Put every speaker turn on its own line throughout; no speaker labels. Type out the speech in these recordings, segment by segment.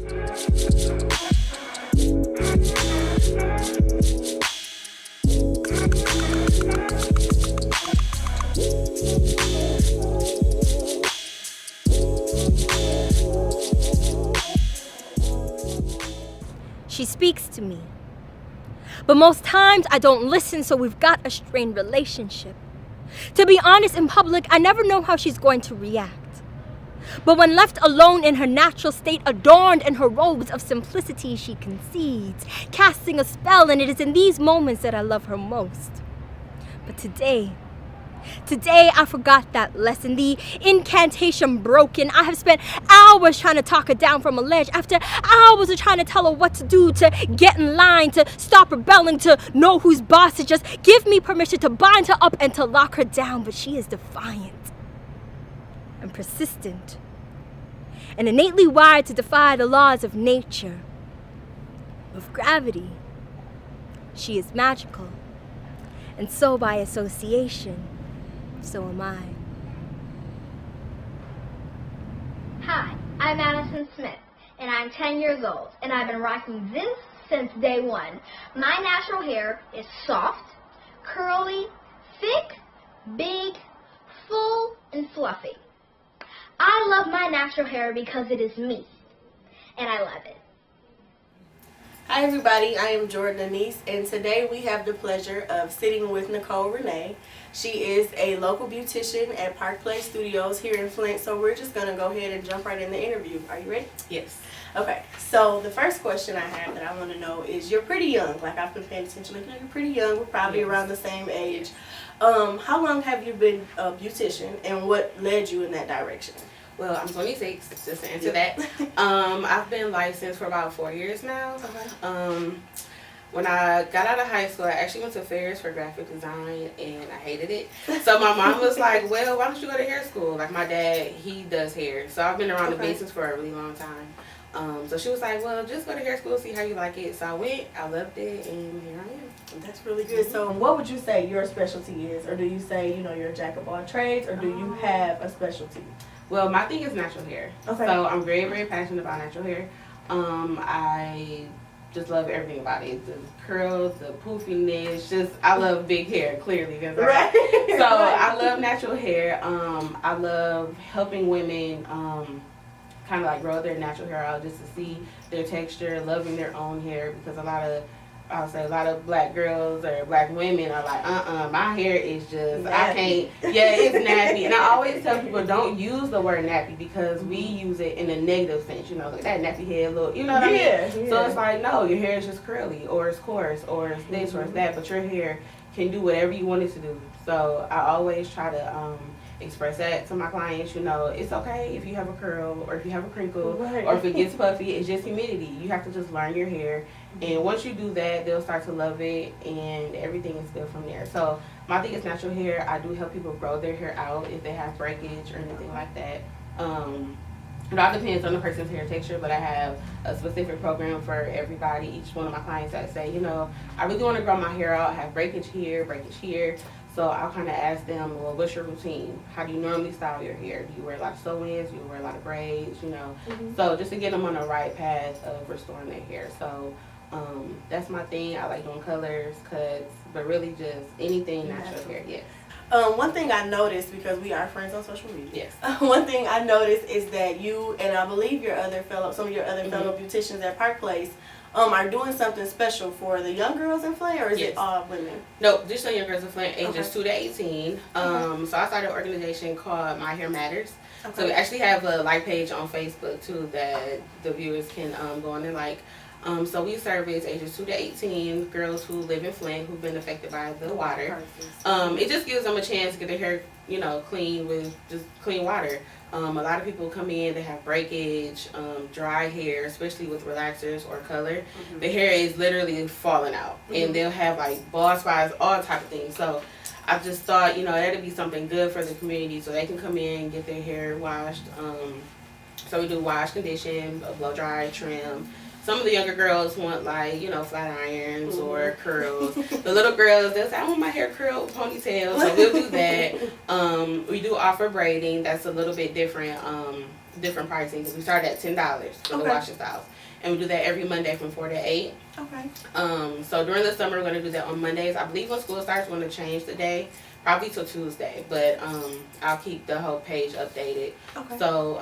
She speaks to me. But most times I don't listen, so we've got a strained relationship. To be honest, in public, I never know how she's going to react. But when left alone in her natural state, adorned in her robes of simplicity, she concedes, casting a spell, and it is in these moments that I love her most. But today I forgot that lesson, the incantation broken. I have spent hours trying to talk her down from a ledge, after hours of trying to tell her what to do, to get in line, to stop rebelling, to know who's boss, to just give me permission to bind her up and to lock her down. But she is defiant and persistent and innately wired to defy the laws of nature, of gravity. She is magical, and so by association, so am I.
Hi, I'm Madison Smith, and I'm 10 years old, and I've been rocking this since day one. My natural hair is soft, curly, thick, big, full, and fluffy. I love my natural hair because it is me, and I love it.
Hi everybody, I am Jordan Anise, and today we have the pleasure of sitting with Nicole Renee. She is a local beautician at Park Place Studios here in Flint, so we're just going to go ahead and jump right in the interview. Are you ready?
Yes.
Okay, so the first question I have that I want to know is, you're pretty young. Like, I've been paying attention, like, you're pretty young. We're probably around the same age. How long have you been a beautician, and what led you in that direction?
Well, I'm 26, just to answer that. I've been licensed for about 4 years now.
Okay.
When I got out of high school, I actually went to fairs for graphic design, and I hated it. So my mom was like, well, why don't you go to hair school? Like, my dad, he does hair. So I've been around the business for a really long time. So she was like, well, just go to hair school, see how you like it. So I went, I loved it, and here I am.
That's really good. So what would you say your specialty is? Or do you say, you know, you're a jack of all trades, or do you have a specialty?
Well, my thing is natural hair.
Okay.
So I'm very, very passionate about natural hair. I just love everything about it. The curls, the poofiness, just, I love big hair, clearly.
Right.
So I love natural hair. I love helping women kind of like grow their natural hair out, just to see their texture, loving their own hair, because a lot of black girls or black women are like, my hair is just, nappy. I can't, it's nappy. And I always tell people, don't use the word nappy, because we use it in a negative sense, you know, like that nappy head look, you know what I mean? Yeah. So it's like, no, your hair is just curly, or it's coarse, or it's this, or it's that, but your hair can do whatever you want it to do. So I always try to express that to my clients. You know, it's okay if you have a curl, or if you have a crinkle, or if it gets puffy. It's just humidity. You have to just learn your hair, and once you do that, they'll start to love it, and everything is good from there. So my thing is natural hair. I do help people grow their hair out if they have breakage or anything like that. It all depends on the person's hair texture, but I have a specific program for everybody. Each one of my clients that say, you know, I really want to grow my hair out. I have breakage here, breakage here. So I'll kind of ask them, well, what's your routine? How do you normally style your hair? Do you wear a lot of sew-ins? Do you wear a lot of braids? You know, so just to get them on the right path of restoring their hair. So that's my thing. I like doing colors, cuts, but really just anything natural hair. Yes.
One thing I noticed, because we are friends on social media.
Yes.
One thing I noticed is that you, and I believe some of your other fellow beauticians at Park Place, are doing something special for the young girls in Flint, or is it all women?
No, just the young girls in Flint, ages 2 to 18. So I started an organization called My Hair Matters. So we actually have a like page on Facebook too that the viewers can go on and like. So we service ages 2 to 18 girls who live in Flint who've been affected by the water. It just gives them a chance to get their hair, you know, clean with just clean water. A lot of people come in, they have breakage, dry hair, especially with relaxers or color. The hair is literally falling out, and they'll have like bald spots, all type of things. So I just thought, you know, that'd be something good for the community, so they can come in and get their hair washed. So we do wash, condition, blow dry, trim. Some of the younger girls want like, flat irons or curls. The little girls, they'll say, I want my hair curled, ponytail. So we'll do that. We do offer braiding. That's a little bit different pricing because we start at $10 for the washing styles. And we do that every Monday from 4 to 8.
Okay.
So during the summer, we're going to do that on Mondays. I believe when school starts, we're going to change the day, probably till Tuesday. But I'll keep the whole page updated.
Okay.
So,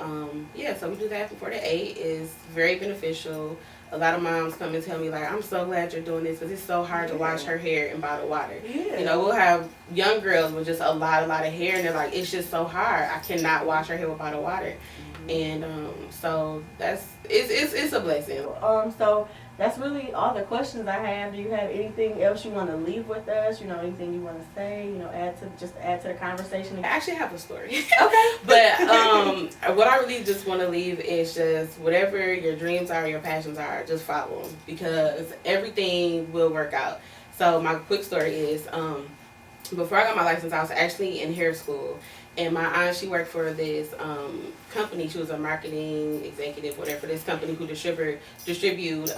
so we do that from 4 to 8. It's very beneficial. A lot of moms come and tell me, like, I'm so glad you're doing this because it's so hard to wash her hair in bottled water.
Yeah.
We'll have young girls with just a lot of hair, and they're like, it's just so hard. I cannot wash her hair with bottled water. And so it's a blessing.
So that's really all the questions I have. Do you have anything else you want to leave with us? Anything you want to say? Add to the conversation.
I actually have a story.
Okay.
But what I really just want to leave is just whatever your dreams are, your passions are, just follow them because everything will work out. So my quick story is before I got my license, I was actually in hair school. And my aunt, she worked for this company. She was a marketing executive, whatever, for this company who distribute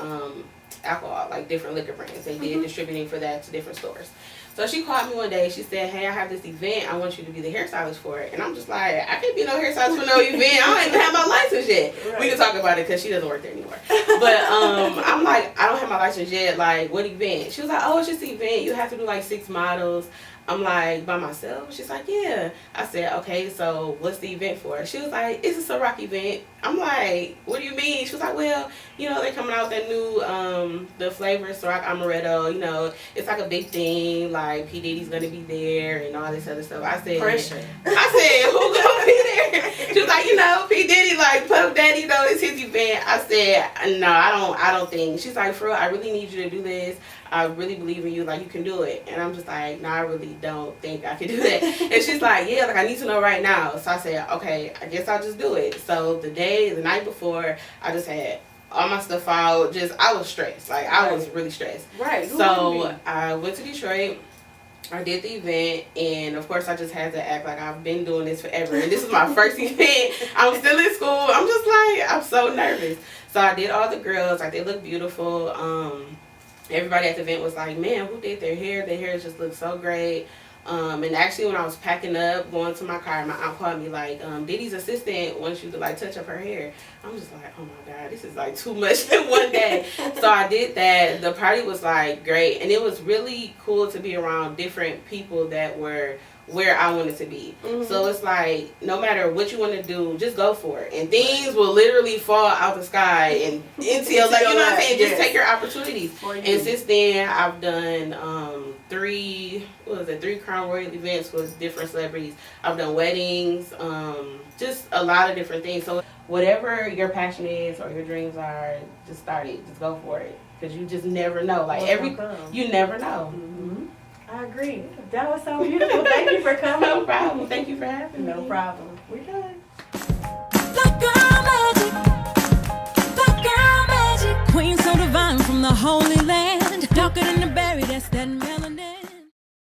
alcohol, like different liquor brands. They did distributing for that to different stores. So she called me one day. She said, hey, I have this event. I want you to be the hairstylist for it. And I'm just like, I can't be no hairstylist for no event. I don't even have my license yet. Right. We can talk about it because she doesn't work there anymore. But I'm like, I don't have my license yet. Like, what event? She was like, oh, it's just an event. You have to do like 6 models. I'm like, by myself? She's like, yeah. I said, okay, so what's the event for? She was like, it's a Ciroc event. I'm like, what do you mean? She was like, well, they're coming out with that new, the flavor Ciroc Amaretto. It's like a big thing. Like, P. Diddy's going to be there and all this other stuff. I said,
pressure.
I said, who's going to be there? She was like, P. Diddy, like, Puff Daddy, it's his event. I said, no, I don't think. She's like, for real, I really need you to do this. I really believe in you, like, you can do it. And I'm just like, no, I really don't think I can do that. And she's like, yeah, like, I need to know right now. So I said, okay, I guess I'll just do it. So the night before, I just had all my stuff out. I was stressed. Like, I was really stressed.
Right.
So I went to Detroit. I did the event, and of course I just had to act like I've been doing this forever. And this is my first event. I'm still in school. I'm just like, I'm so nervous. So I did all the girls. Like, they look beautiful. Everybody at the event was like, man, who did their hair? Their hair just looked so great. And actually when I was packing up, going to my car, my aunt called me like, Diddy's assistant wants you to like touch up her hair. I'm just like, oh my God, this is like too much in one day. So I did that. The party was like great. And it was really cool to be around different people that were where I wanted to be. So it's like, no matter what you want to do, just go for it. And things will literally fall out the sky and until, like, you know what I'm saying? Just take your opportunities. And since then, I've done 3 Crown Royal events with different celebrities. I've done weddings, just a lot of different things. So whatever your passion is or your dreams are, just start it. Just go for it. Because you just never know. Like, you never know.
I agree. That was so beautiful. Thank you for coming.
No problem. Thank you for having me.
No problem. We're done.
Black girl magic. Black girl magic. Queen so divine from the Holy Land. Darker than